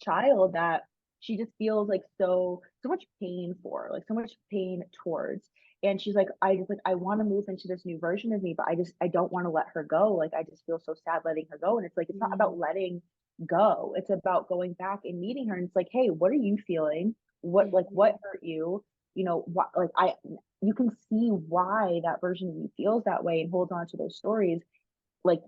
S2: child that she just feels like so much pain for, like so much pain towards. And she's like, I want to move into this new version of me, but I don't want to let her go. Like I just feel so sad letting her go. And it's like it's not
S1: Mm,
S2: about letting go. It's about going back and meeting her. And it's like, hey, what are you feeling? What
S1: mhm.
S2: hurt you? What like I you can see why that version of you feels that way and holds on to those stories. Like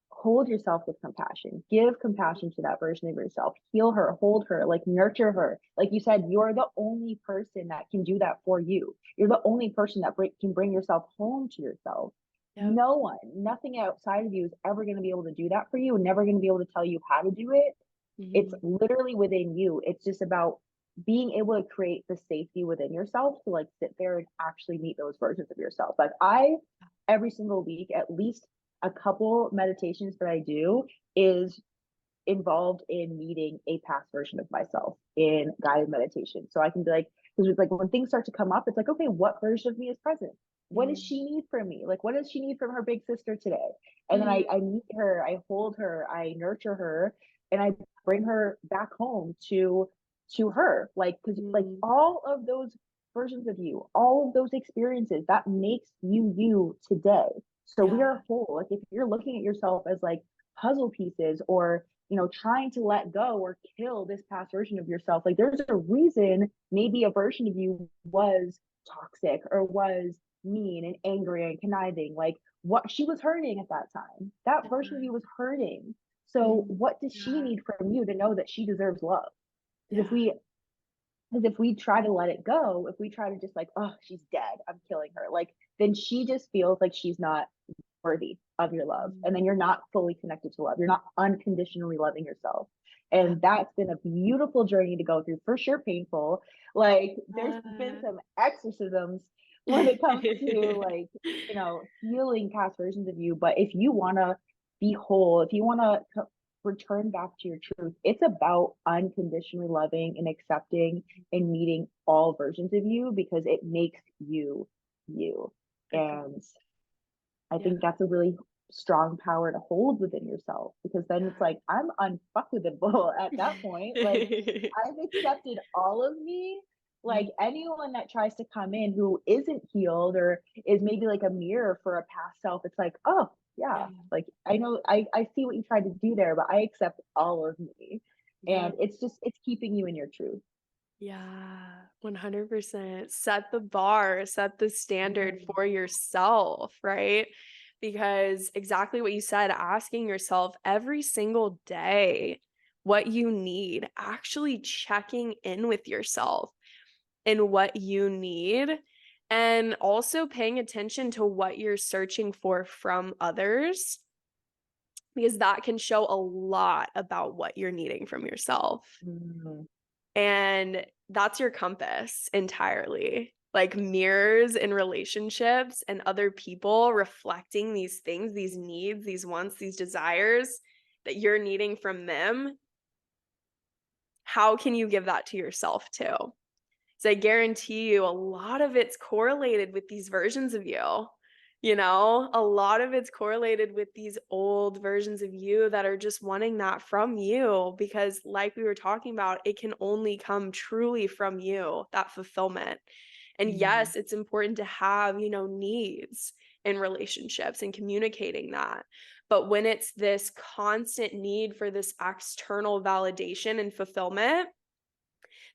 S2: hold yourself with compassion. Give compassion to that version of yourself. Heal her, hold her, like nurture her. Like you said, you're the only person that can do that for you. You're the only person that can bring yourself home to yourself.
S1: Yep.
S2: No one, nothing outside of you is ever going to be able to do that for you and never going to be able to tell you how to do it. It's
S1: Mhm.
S2: literally within you. It's just about being able to create the safety within yourself to like sit there and actually meet those versions of yourself. Like I, every single week, at least a couple meditations that I do is involved in meeting a past version of myself in guided meditation. So I can be like, because it's like when things start to come up, it's like, okay, what version of me is present? What does
S1: Mm,
S2: she need from me? Like, what does she need from her big sister today? And then
S1: mm,
S2: I meet her, I hold her, I nurture her, and I bring her back home to her. Like, because like
S1: mm.
S2: all of those versions of you, all of those experiences, that makes you today. So we
S1: Yeah.
S2: are whole. Like if you're looking at yourself as like puzzle pieces or trying to let go or kill this past version of yourself. Like there's a reason maybe a version of you was toxic or was mean and angry and conniving. Like what she was hurting at that time. That version of you was hurting. So
S1: Mm,
S2: what does she
S1: yeah.
S2: need from you to know that she deserves love? Because
S1: Yeah.
S2: if we try to let it go, if we try to just like, oh, she's dead, I'm killing her, like then she just feels like she's not worthy of your love. And then
S1: Mm,
S2: you're not fully connected to love. You're not unconditionally loving yourself.
S1: yeah.
S2: And that's been a beautiful journey to go through, for sure painful. Like there's been some exorcisms when it comes to like, healing past versions of you. But if you want to be whole, if you want to return back to your truth, it's about unconditionally loving and accepting and meeting all versions of you because it makes you you.
S1: Agree.
S2: And I
S1: Yeah.
S2: think that's a really strong power to hold within yourself because then it's like I'm unfuckable at that point. Like
S1: Yeah.
S2: I've accepted all of me. Like
S1: Mm,
S2: anyone that tries to come in who isn't healed or is maybe like a mirror for a past self, it's like, oh yeah,
S1: yeah.
S2: like I know I see what you tried to do there, but I accept all of me.
S1: Yeah.
S2: And it's keeping you in your truth.
S1: Yeah. 100%. Set the bar, set the standard
S2: Mm,
S1: for yourself, right? Because exactly what you said, asking yourself every single day what you need, actually checking in with yourself and what you need, and also paying attention to what you're searching for from others, because that can show a lot about what you're needing from yourself.
S2: mm,
S1: And that's your compass entirely. Like mirrors in relationships and other people reflecting these things, these needs, these wants, these desires that you're needing from them. How can you give that to yourself too? So I guarantee you a lot of it's correlated with these versions of you. A lot of it's correlated with these old versions of you that are just wanting that from you because, like we were talking about, it can only come truly from you, that fulfillment. And
S2: mm,
S1: yes, it's important to have, needs in relationships and communicating that. But when it's this constant need for this external validation and fulfillment,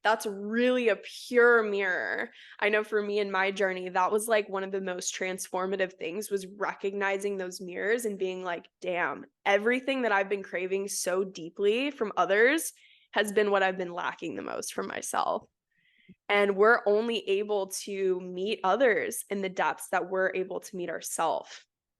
S1: that's really a pure mirror. I know for me in my journey, that was like one of the most transformative things was recognizing those mirrors and being like, damn, everything that I've been craving so deeply from others has been what I've been lacking the most from myself. And we're only able to meet others in the depths that we're able to meet ourselves,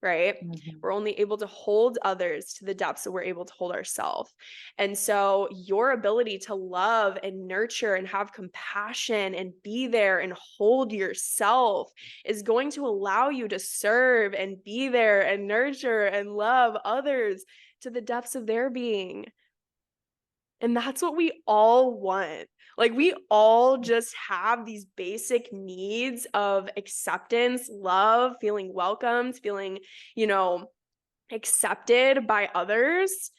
S1: right?
S2: mhm,
S1: We're only able to hold others to the depths that we're able to hold ourselves. And so your ability to love and nurture and have compassion and be there and hold yourself is going to allow you to serve and be there and nurture and love others to the depths of their being. And that's what we all want. Like, we all just have these basic needs of acceptance, love, feeling welcomed, feeling, you know, accepted by others.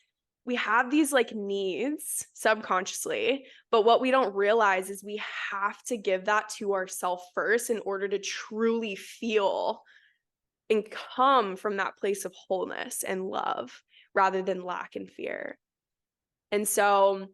S1: We have these like needs subconsciously, but what we don't realize is we have to give that to ourselves first in order to truly feel and come from that place of wholeness and love rather than lack and fear. And so,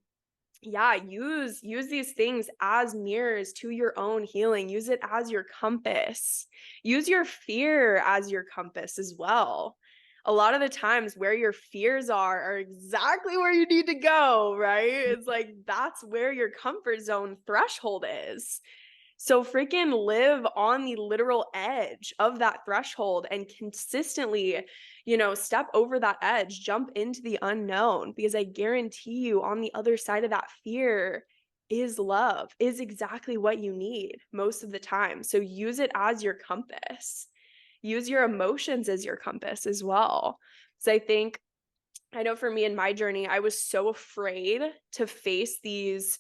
S1: yeah, use these things as mirrors to your own healing. Use it as your compass. Use your fear as your compass as well. A lot of the times where your fears are exactly where you need to go, right? It's like that's where your comfort zone threshold is. So freaking live on the literal edge of that threshold and consistently, step over that edge, jump into the unknown, because I guarantee you on the other side of that fear is love, is exactly what you need most of the time. So use it as your compass. Use your emotions as your compass as well. So I know for me in my journey, I was so afraid to face these,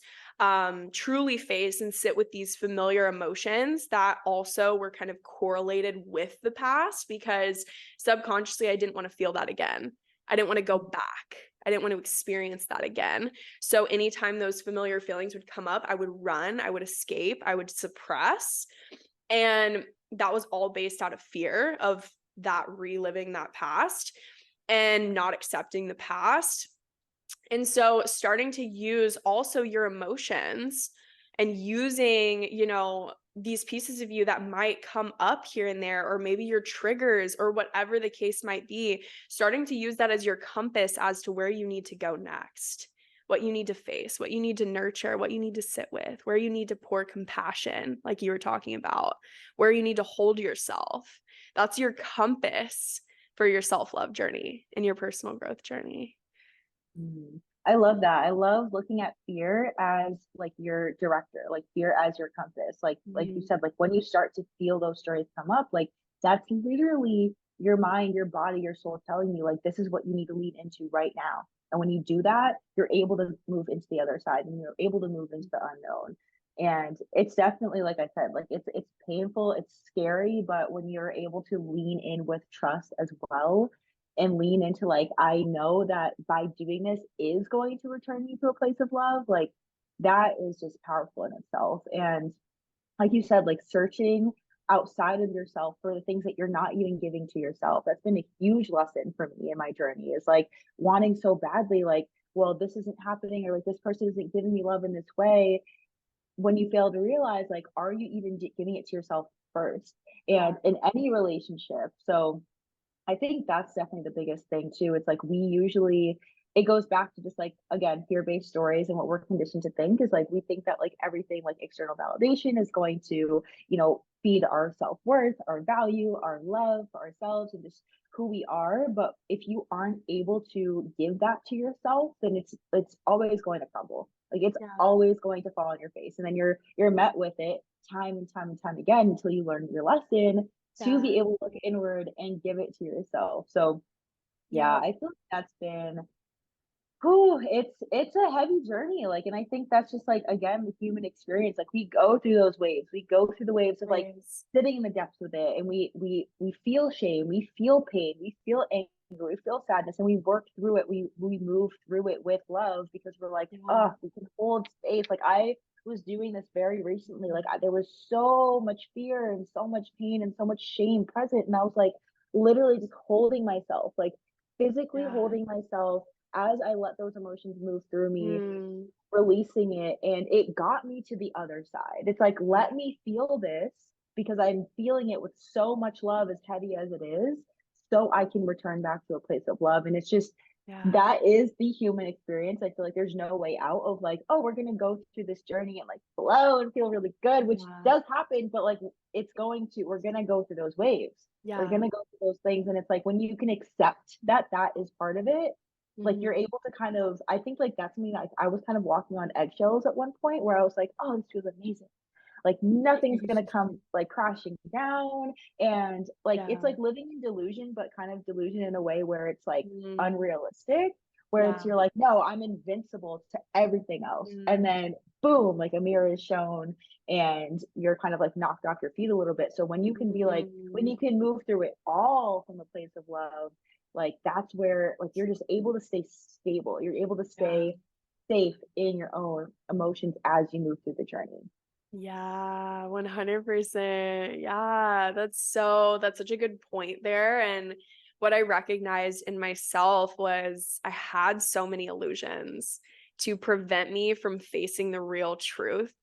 S1: truly face and sit with these familiar emotions that also were kind of correlated with the past, because subconsciously I didn't want to feel that again. I didn't want to go back. I didn't want to experience that again. So anytime those familiar feelings would come up, I would run, I would escape, I would suppress. And that was all based out of fear of that reliving that past and not accepting the past. And so starting to use also your emotions and using, these pieces of you that might come up here and there, or maybe your triggers or whatever the case might be, starting to use that as your compass as to where you need to go next, what you need to face, what you need to nurture, what you need to sit with, where you need to pour compassion, like you were talking about, where you need to hold yourself. That's your compass for your self-love journey and your personal growth journey.
S2: Mhm. I love that. I love looking at fear as like your director, like fear as your compass. Like you
S1: Mhm.
S2: said, like when you start to feel those stories come up, like that's literally your mind, your body, your soul telling you like this is what you need to lean into right now. And when you do that, you're able to move into the other side and you're able to move into the unknown. And it's definitely like I said, like it's painful, it's scary, but when you're able to lean in with trust as well and lean into like I know that by doing this is going to return me to a place of love, like that is just powerful in itself. And like you said, like searching outside of yourself for the things that you're not even giving to yourself, that's been a huge lesson for me in my journey, is like wanting so badly like, well, this isn't happening, or like this person isn't giving me love in this way, when you fail to realize like are you even giving it to yourself first,
S1: Yeah.
S2: and in any relationship. So I think that's definitely the biggest thing too. It's like we usually, it goes back to just like again fear-based stories and what we're conditioned to think is like we think that like everything like external validation is going to, feed our self-worth, our value, our love for ourselves and just who we are. But if you aren't able to give that to yourself, then it's always going to crumble. Like it's
S1: Yeah.
S2: always going to fall on your face. And then you're met with it time and time and time again until you learn your lesson to
S1: Yeah.
S2: be able to look inward and give it to yourself. So yeah,
S1: Yeah.
S2: I feel like that's been, whew, it's a heavy journey. Like, and I think that's just like again the human experience. Like we go through those waves. We go through the waves of like
S1: Waves.
S2: sitting in the depths with it, and we feel shame, we feel pain, we feel anger, we feel sadness, and we work through it. We move through it with love because we're like,
S1: Yeah.
S2: oh, we can hold space. Like I was doing this very recently. Like there was so much fear and so much pain and so much shame present, and I was like literally just holding myself, like physically
S1: Yeah.
S2: holding myself as I let those emotions move through me,
S1: Mm.
S2: releasing it, and it got me to the other side. It's like, let me feel this because I'm feeling it with so much love, as heavy as it is, so I can return back to a place of love. And it's just,
S1: Yeah.
S2: that is the human experience. I feel like there's no way out of like, oh, we're going to go through this journey and like flow and feel really good, which
S1: Yeah.
S2: does happen, but like we're going to go through those waves. We're
S1: Yeah.
S2: going to go through those things. And it's like when you can accept that that is part of it, like you're
S1: Mhm.
S2: able to kind of, I think like that's something that I was kind of walking on eggshells at one point where I was like, oh, this feels amazing. Like nothing's gonna come like crashing down. And like it's
S1: Yeah.
S2: like living in delusion, but kind of delusion in a way where it's like
S1: Mm.
S2: unrealistic, where it's
S1: Yeah.
S2: you're like, no, I'm invincible to everything else. And
S1: Mm.
S2: then boom, like a mirror is shown and you're kind of like knocked off your feet a little bit. So when you can be like, when
S1: Mm.
S2: you can move through it all from a place of love, like that's where like you're just able to stay stable. You're able to
S1: Yeah.
S2: stay safe in your own emotions as you move through the journey.
S1: Yeah, 100%. Yeah, that's such a good point there. And what I recognized in myself was I had so many illusions to prevent me from facing the real truth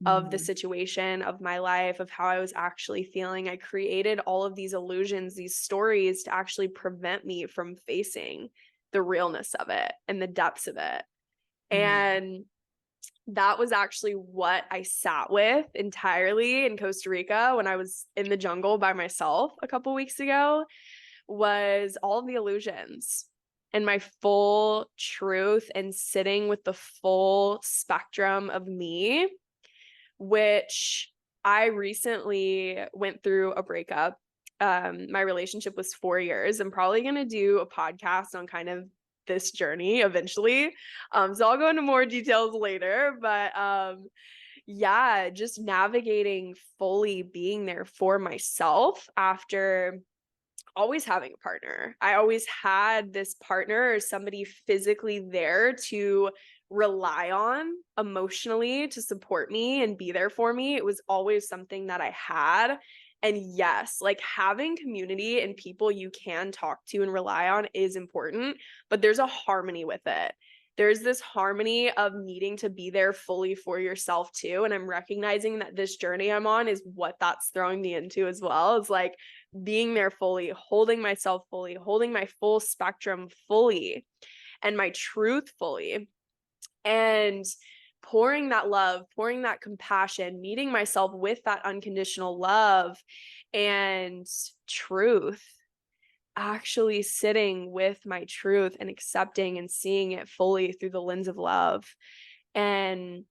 S1: of the
S2: Mm,
S1: situation, of my life, of how I was actually feeling. I created all of these illusions, these stories to actually prevent me from facing the realness of it and the depths of it.
S2: mm,
S1: And that was actually what I sat with entirely in Costa Rica when I was in the jungle by myself a couple weeks ago, was all of the illusions. and my full truth and sitting with the full spectrum of me, which I recently went through a breakup. My relationship was 4 years. I'm probably going to do a podcast on kind of this journey eventually. So I'll go into more details later, but yeah, just navigating fully being there for myself after always having a partner. I always had this partner or somebody physically there to rely on emotionally to support me and be there for me. It was always something that I had. And yes, like having community and people you can talk to and rely on is important, but there's a harmony with it. There's this harmony of needing to be there fully for yourself too. And I'm recognizing that this journey I'm on is what that's throwing me into as well. It's like being there fully, holding myself fully, holding my full spectrum fully, and my truth fully, and pouring that love, pouring that compassion, meeting myself with that unconditional love and truth, actually sitting with my truth and accepting and seeing it fully through the lens of love. And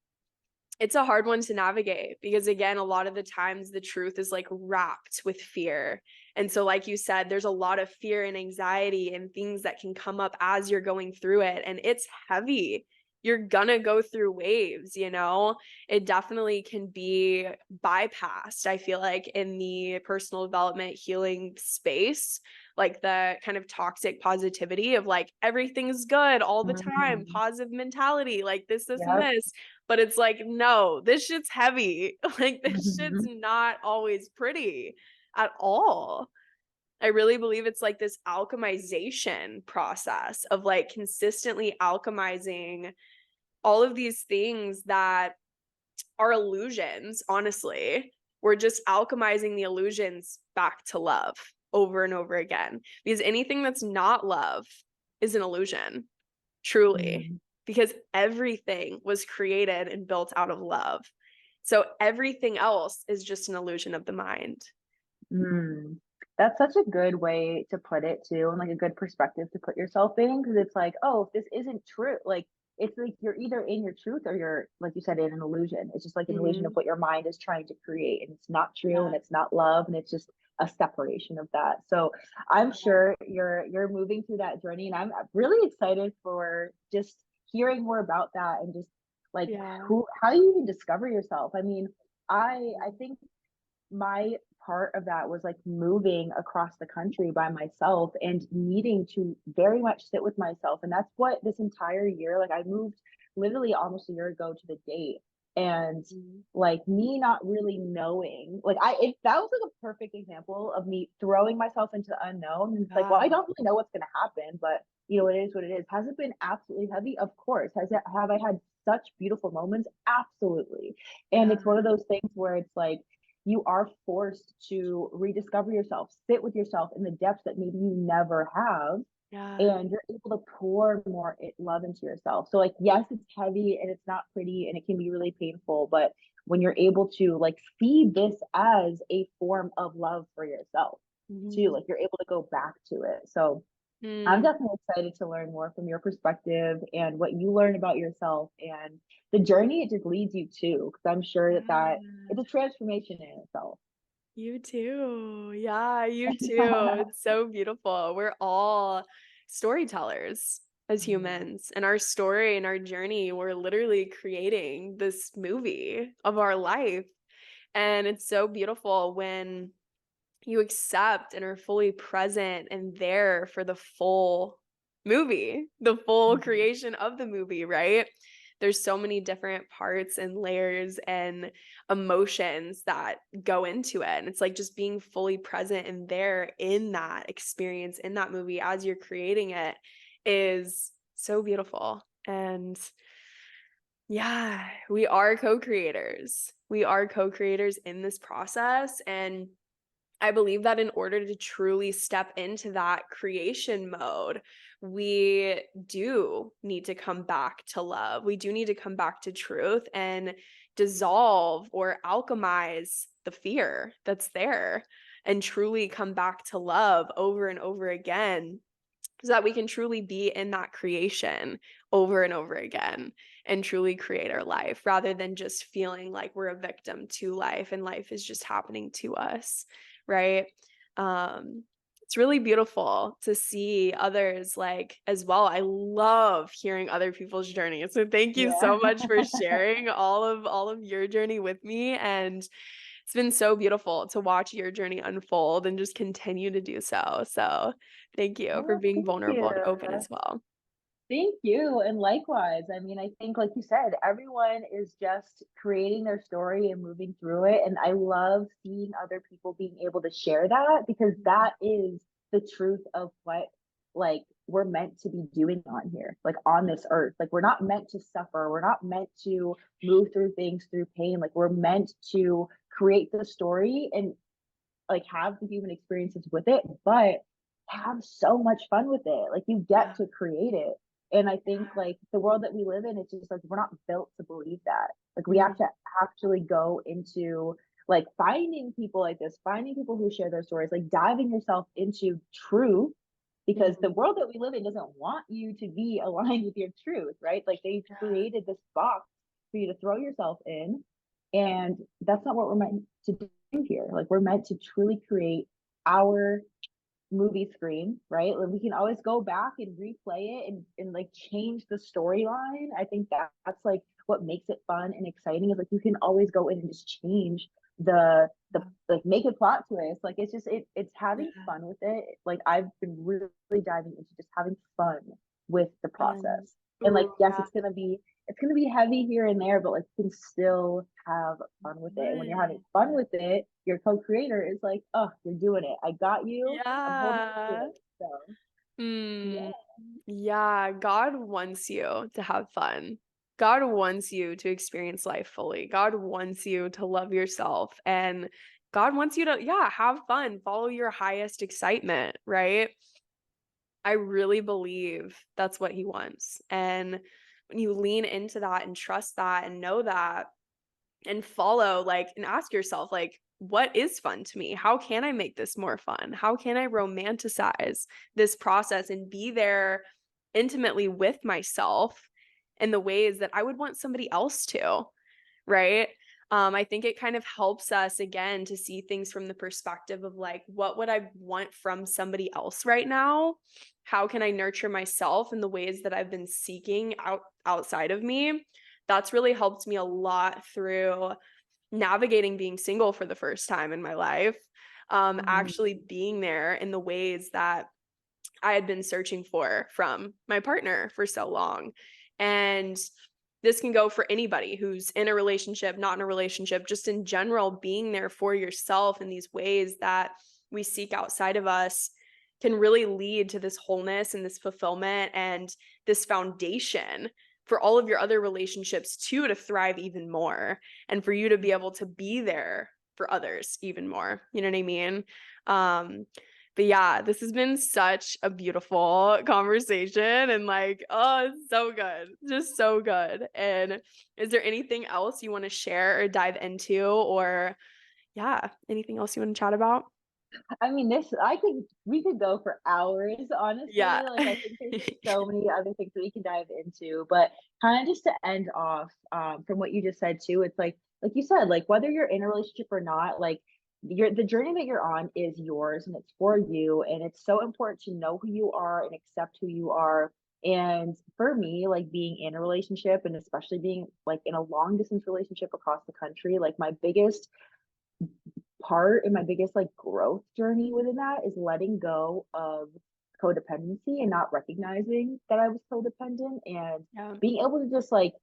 S1: it's a hard one to navigate because, again, a lot of the times the truth is like wrapped with fear. And so, like you said, there's a lot of fear and anxiety and things that can come up as you're going through it. And it's heavy. You're gonna go through waves, you know? It definitely can be bypassed, I feel like, in the personal development healing space, like the kind of toxic positivity of like everything's good all the time,
S2: Mhm.
S1: positive mentality, like this, and
S2: Yep.
S1: this. But it's like, no, this shit's heavy. Like this shit's
S2: Mhm.
S1: not always pretty at all. I really believe it's like this alchemization process of like consistently alchemizing all of these things that are illusions, honestly. We're just alchemizing the illusions back to love over and over again. Because anything that's not love is an illusion, truly,
S2: Mm.
S1: because everything was created and built out of love. So everything else is just an illusion of the mind.
S2: Mm. That's such a good way to put it too, and like a good perspective to put yourself in, because it's like, oh, if this isn't true, like it's like you're either in your truth or you're, like you said, in an illusion. It's just like an illusion of
S1: Mm-hmm.
S2: what your mind is trying to create, and it's not true, and
S1: Yeah.
S2: it's not love, and it's just a separation of that. So I'm
S1: Yeah.
S2: sure you're moving through that journey, and I'm really excited for just hearing more about that and just like
S1: Yeah.
S2: who how you even discover yourself. I mean, I think my part of that was like moving across the country by myself and needing to very much sit with myself. And that's what this entire year, like I moved literally almost a year ago to the date. And
S1: Mhm.
S2: like me not really knowing, like that was like a perfect example of me throwing myself into the unknown. And it's like, well,
S1: Yeah.
S2: I don't really know what's going to happen, but you know, it is what it is. Has it been absolutely heavy? Of course. Have I had such beautiful moments? Absolutely. And
S1: Yeah.
S2: it's one of those things where it's like, you are forced to rediscover yourself, sit with yourself in the depths that maybe you never have,
S1: Yeah.
S2: and you're able to pour more love into yourself. So like, yes, it's heavy and it's not pretty and it can be really painful, but when you're able to like see this as a form of love for yourself too,
S1: Mhm.
S2: like you're able to go back to it. So I'm
S1: Mm.
S2: definitely excited to learn more from your perspective and what you learn about yourself and the journey it just leads you to, because I'm sure that
S1: Yeah.
S2: it's a transformation in itself.
S1: You too. Yeah, you too. It's so beautiful. We're all storytellers as
S2: Mhm.
S1: humans, and our story and our journey, we're literally creating this movie of our life. And it's so beautiful when you accept and are fully present and there for the full movie, the full
S2: Mhm.
S1: creation of the movie, right? There's so many different parts and layers and emotions that go into it. And it's like just being fully present and there in that experience, in that movie as you're creating it is so beautiful. And yeah, we are co-creators. We are co-creators in this process. And I believe that in order to truly step into that creation mode, we do need to come back to love. We do need to come back to truth and dissolve or alchemize the fear that's there and truly come back to love over and over again. so that we can truly be in that creation over and over again and truly create our life rather than just feeling like we're a victim to life and life is just happening to us, right? Um, it's really beautiful to see others like as well. I love hearing other people's journeys. So thank you
S2: Yeah.
S1: so much for sharing all of your journey with me, and it's been so beautiful to watch your journey unfold and just continue to do so. So, thank you for
S2: Oh,
S1: being
S2: thank you.
S1: vulnerable and open as well.
S2: Thank you. And likewise, I mean, I think, like you said, everyone is just creating their story and moving through it. And I love seeing other people being able to share that because
S1: Mhm.
S2: that is the truth of what, like, we're meant to be doing on here, like on this earth. Like, we're not meant to suffer. We're not meant to move through things through pain. Like, we're meant to create the story and like have the human experiences with it, but have so much fun with it. Like you get
S1: Yeah,
S2: to create it. And I think like the world that we live in, it's just like we're not built to believe that. Like we have
S1: mhm,
S2: to actually go into like finding people like this, finding people who share their stories, like diving yourself into truth because the
S1: mhm,
S2: world that we live in doesn't want you to be aligned with your truth, right? Like they've
S1: yeah,
S2: created this box for you to throw yourself in. And that's not what we're meant to do here. Like we're meant to truly create our movie screen, right? Like we can always go back and replay it and like change the storyline. I think that's like what makes it fun and exciting is like you can always go in and just change the
S1: yeah,
S2: like make a plot twist. Like it's just it's having
S1: yeah,
S2: fun with it. Like I've been really diving into just having fun with the
S1: and
S2: process. And like
S1: ooh,
S2: yes,
S1: yeah,
S2: it's gonna be heavy here and there, but like you can still have fun with it. And when you're having fun
S1: yeah,
S2: with it, your co-creator is like, oh, you're doing it. I got you. I'm holding you through
S1: yeah.
S2: it. So
S1: Mm,
S2: yeah.
S1: yeah, God wants you to have fun. God wants you to experience life fully. God wants you to love yourself, and God wants you to, yeah, have fun, follow your highest excitement, right? I really believe that's what he wants. And when you lean into that and trust that and know that and follow, like, and ask yourself, like, what is fun to me? How can I make this more fun? How can I romanticize this process and be there intimately with myself in the ways that I would want somebody else to? Right? I think it kind of helps us again to see things from the perspective of like, what would I want from somebody else right now? How can I nurture myself in the ways that I've been seeking outside of me? That's really helped me a lot through navigating being single for the first time in my life.
S2: Mm,
S1: Actually being there in the ways that I had been searching for from my partner for so long. And this can go for anybody who's in a relationship, not in a relationship, just in general, being there for yourself in these ways that we seek outside of us can really lead to this wholeness and this fulfillment and this foundation for all of your other relationships too to thrive even more and for you to be able to be there for others even more. You know what I mean? Um, but yeah, this has been such a beautiful conversation and like, oh, it's so good. Just so good. And is there anything else you want to share or dive into or yeah, anything else you want to chat about?
S2: I mean, this I could we could go for hours, honestly.
S1: Yeah.
S2: Like I think there's so many other things that we can dive into, but kind of just to end off from what you just said too, it's like you said, like whether you're in a relationship or not, like the journey that you're on is yours and it's for you and it's so important to know who you are and accept who you are. And for me, like being in a relationship and especially being like in a long distance relationship across the country, like my biggest part and my biggest like growth journey within that is letting go of codependency and not recognizing that I was codependent and
S1: Yeah.
S2: being able to just like,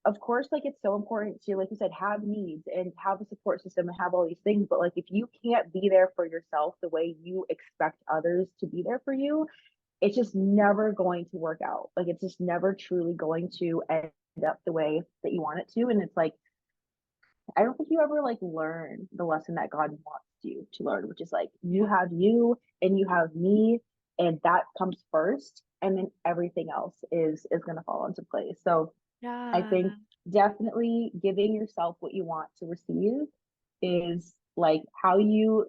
S2: of course, like it's so important to, like you said, have needs and have a support system and have all these things. But like if you can't be there for yourself the way you expect others to be there for you, it's just never going to work out. Like it's just never truly going to end up the way that you want it to. And it's like I don't think you ever like learn the lesson that God wants you to learn, which is like you
S1: Yeah.
S2: have you and you have me, and that comes first, and then everything else is gonna fall into place. So I
S1: Yeah.
S2: think definitely giving yourself what you want to receive is like how you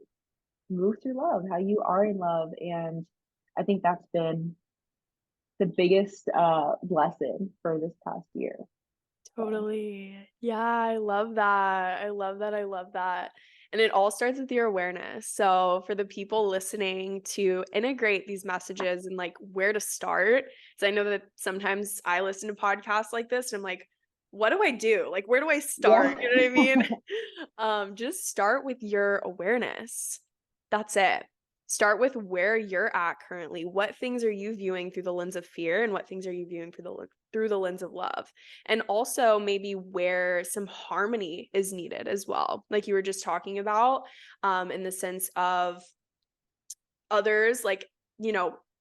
S2: move through love, how you are in love, and I think that's been the biggest blessing for this past year. So
S1: Totally. Yeah, I love that. I love that. I love that. And it all starts with your awareness. So, for the people listening to integrate these messages and like where to start, because I know that sometimes I listen to podcasts like this and I'm like, what do I do? Like, where do I start?
S2: yeah.
S1: You know what I mean? Just start with your awareness. That's it. Start with where you're at currently. What things are you viewing through the lens of fear, and what things are you viewing through the lens of love? And also maybe where some harmony is needed as well, like you were just talking about, in the sense of others, like,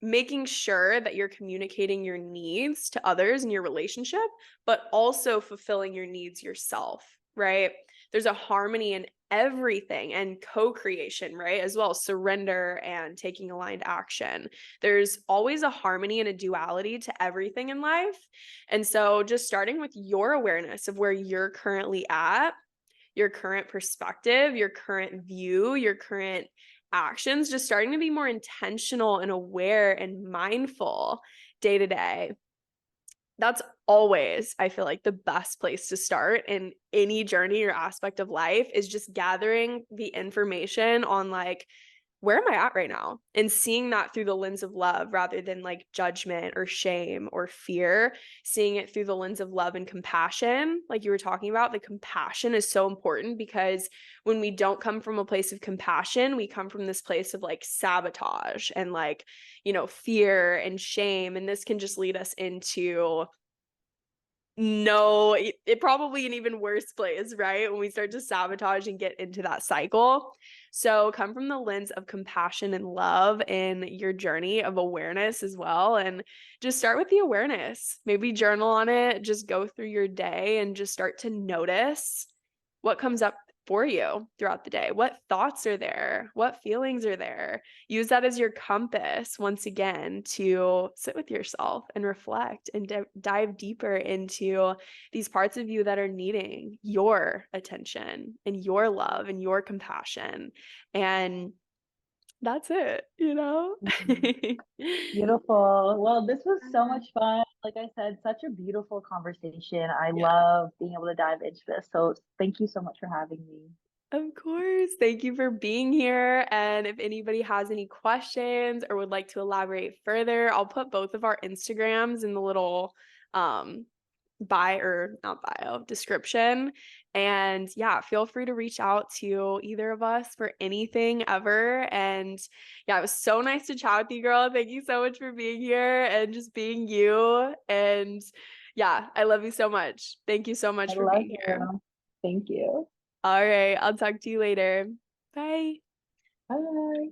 S1: making sure that you're communicating your needs to others in your relationship, but also fulfilling your needs yourself, right? There's a harmony in everything, and co-creation, right? As well, surrender and taking aligned action. There's always a harmony and a duality to everything in life. And so just starting with your awareness of where you're currently at, your current perspective, your current view, your current actions, just starting to be more intentional and aware and mindful day to day. That's always, I feel like, the best place to start in any journey or aspect of life, is just gathering the information on like, where am I at right now? And seeing that through the lens of love rather than like judgment or shame or fear, seeing it through the lens of love and compassion. Like you were talking about, the compassion is so important, because when we don't come from a place of compassion, we come from this place of like sabotage and like, fear and shame. And this can just lead us into no, it probably an even worse place, right? When we start to sabotage and get into that cycle. So come from the lens of compassion and love in your journey of awareness as well. And just start with the awareness. Maybe journal on it, just go through your day and just start to notice what comes up for you throughout the day. What thoughts are there? What feelings are there? Use that as your compass once again to sit with yourself and reflect and dive deeper into these parts of you that are needing your attention and your love and your compassion. And that's it.
S2: Mhm. Beautiful. Well, this was so much fun. Like I said, such a beautiful conversation. I
S1: Yeah.
S2: love being able to dive into this. So thank you so much for having me.
S1: Of course. Thank you for being here. And if anybody has any questions or would like to elaborate further, I'll put both of our Instagrams in the little um not bio description. And yeah, feel free to reach out to either of us for anything ever. And yeah, it was so nice to chat with you, girl. Thank you so much for being here and just being you. And yeah, I love you so much. Thank you so
S2: I
S1: much for
S2: love
S1: being here.
S2: you. Thank you.
S1: All right. I'll talk to you later. Bye.
S2: Bye.